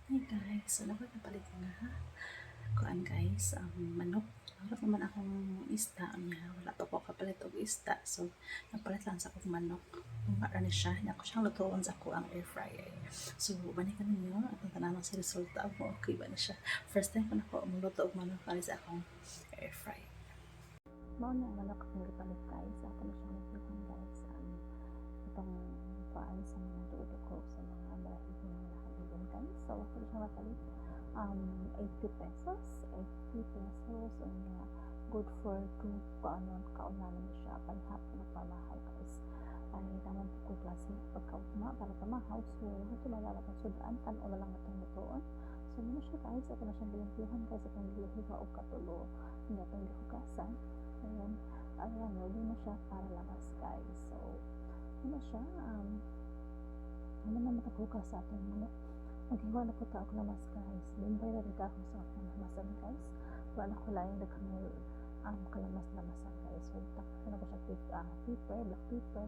Hi guys, alam ko napalit nga kuan guys, manok. Wala naman akong isda niya, wala pa po kapalit og isda. So, napalit lang sa akong manok. Umara ni siya, niya ko siyang lutuon sa ako ang air fryer. So, banikan ninyo, atong tanaman sa resulta mo, okay ba na siya. First time ko na po muluto og manok para sa akong air fryer. Mao na ang manok akong gipalit guys. Ako na siyang lutuhan guys. Itong paan sa mga dulo ko sa mga balahibo ng nakabigan guys. So ako na siyang napalit. 80 pesos. 80 pesos. Good for 2 kaunanan siya. Palihap na nagpamahal guys. Ay naman po klase pagkaugma para tamahaw. So ito malalabas sudaan. Tanaw na lang itong lutuon. So muna siya guys. Ako na siyang bilang guys. Itong biluhiwa o katulo. Hindi itong gihugasan. Ayan, ready na siya para labas guys. So, ano siya, ano na matakukas sa ating manok. Maghiwa na po ako labas guys. Bumbay na rin ako sa ating lamasan guys. Wala ko lang na kami kalamas-lamasan guys. So, takot na ko siya pepper, black pepper,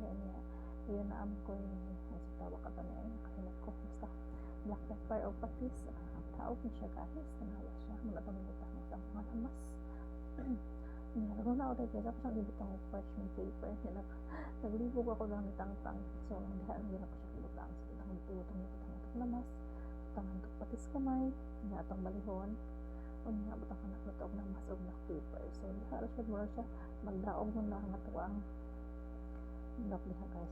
yun na ko yung tawa ka ba na yun, nakahinat ko. Basta, black pepper o patis, taog na siya guys. Tanawa siya, mula pamilitan mo sa mga lamas. Nalaro na ako guys, ako siyang libutang ng parchment paper. Naglibog ako lang nitang-tang. So, hindi na ko siya kilutang. So, libutang itong lamas. Butang itong patis kamay. Hindi itong balihon. O nga, butang ka naklutog ng mas o black paper. So, hindi ka siya mura siya. Magdaog mo lang nga ito ang napliha guys.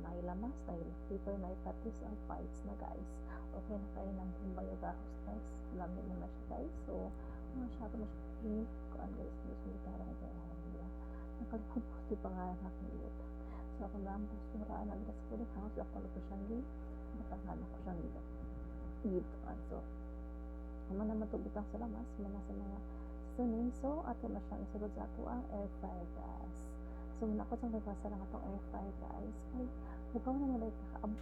May lamas, may black paper, may patis, ang fights na guys. Okay na kayo ng humbayo gahos guys. Lamig mo na siya guys. So, masyado na siya kuan guys, parang ito nakalikod ko di pa nga nakilit. So ako lang po suraan ang gas ko ng house. Ako lang po siyang batangan ako siyang gituan. So naman naman itong sa lamas muna sa mga suning. So ato na siyang isulod sa ato ang air fryer guys. So muna ko siyang nabasa lang itong air fryer guys. Ay bukaw na malay kakaabot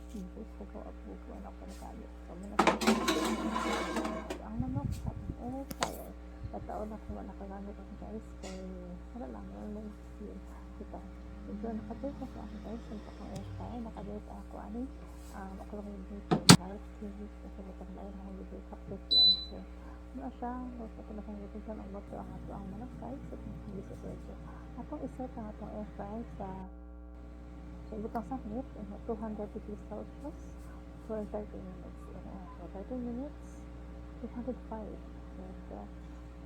bukaw ano ko nakalit. So muna ang manok sa air fryer. Kataon ako nakagamit ako guys kay wala lang yun kita ito nakatuto ko ako guys kung pakang air fryer nakagawit ako ako lang yung dito kahit kiwis kasi butang na yun ako yung dito kapit yan so ano siya ito na kong dito ang loto ang ato ang manok guys at hindi sa pwede atong iset ang atong air fryer sa butang sa heat 200 degrees Celsius for 30 minutes so 30 minutes 205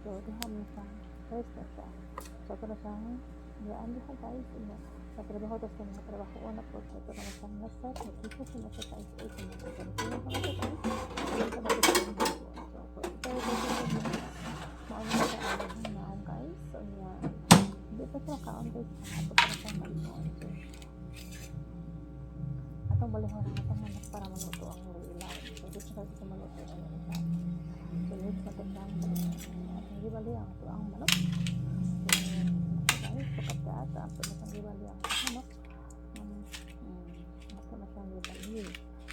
so diha mo siya first na siya so ito na siyang yaan diha guys sa trabaho to sa mga trabaho na po ito na siyang naset mag-ikot siya na siya sa is 8 na siya ito na siya guys ito na siya so for 30 minutes maano na siya ang naon guys so hindi pa siya kaon guys ito pa na siyang balihon so atong balihon ang atong manak para maluto ang ilaw so dito sa maluto ang ilaw so yun sa tandang gibali ang ito ang manok guys pagkat ito na siyang gibali ang manok ito na siyang gibali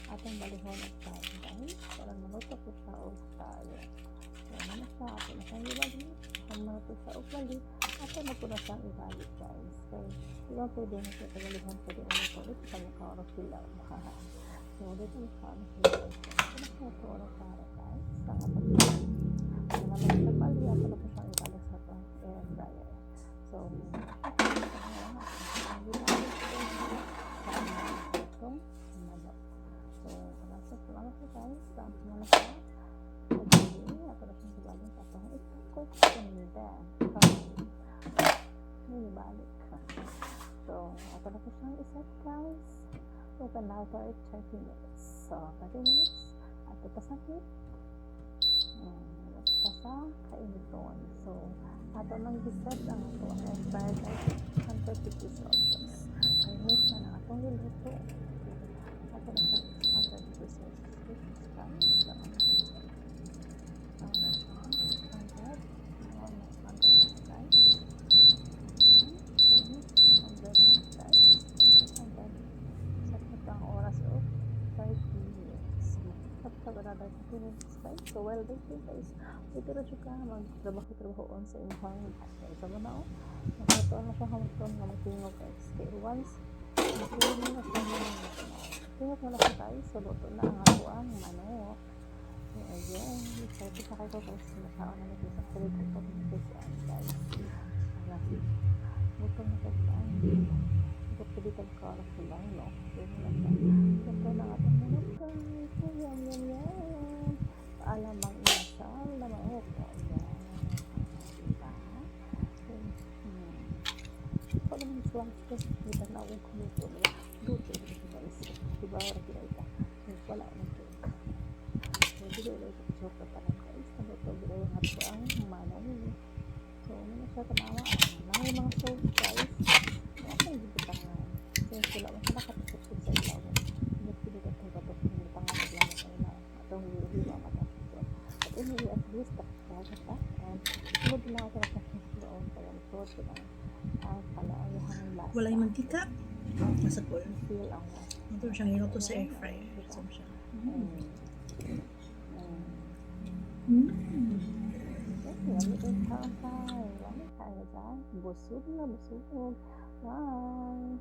atong balihon at tayo guys para maluto po siya o tayo so ano na siya ito na siyang gibali kung maluto siya o bali ito na po na siyang ibali guys so iba pwede na siya tagalihon pwede na ito ito kanya kaoro sila so dito na siya ito na siya ito oras para guys sa atong nagpali ako na po siyang ibalik sa itong air fryer so ang ginamit ko itong manok so salamat po guys saan po na siya ako na siyang ibalik sa itong ko kanina ibalik so ako na po siyang iset guys open now for 30 minutes so 30 minutes at ito sa heat sa kainiton. So, ato nang giset ang ato ang air fryer guys 100 degrees Celsius. Kainit na ang atong niluto. Ato na sa 100 degrees Celsius guys. So, ang nasa 100 guys. 100 guys. 100 sa kitang oras o 30 minutes. Kapag another 30 minutes guys. So, well done guys. Ito na siya ka magtrabaho-trabahoon sa imong bahay. Sa mga o, magtrabaho na siya hamon nga magtingog guys. Kaya once, magtingog na siya tingog na siya guys. So, luto na ang ato ang manok. So, ayan. Excited na kayo guys. Nakaon na nito sa kulit ko pagkakasaan guys. Alam. Butong na kasaan. Pagkakalitan ko ako sila, no? Yun lang na. Siyempre na ating manok guys. Ayan. Paalam ang inasal na manok. Ayan. Diba? Kalau misalnya kita nak ukur dulu kita isi di bawah kita wala nanti jadi kalau kita coba tanam guys sampai tahu yang harus ang mana ini so ini saya kenapa nah memang so guys apa yang di tangan saya sila masyarakat seperti saya tahu ini tidak terdapat di tangan yang saya atau di bawah mata tapi ini at least terkait kan kalau bilang terkait doon kaya ito ang kalaayahan ng lasa. Walay mantika. Masakol. Feel ang Ito siyang hinuto sa air fryer. So siya. Lami din tayo. Lami tayo dyan. Busog na busog. Bye.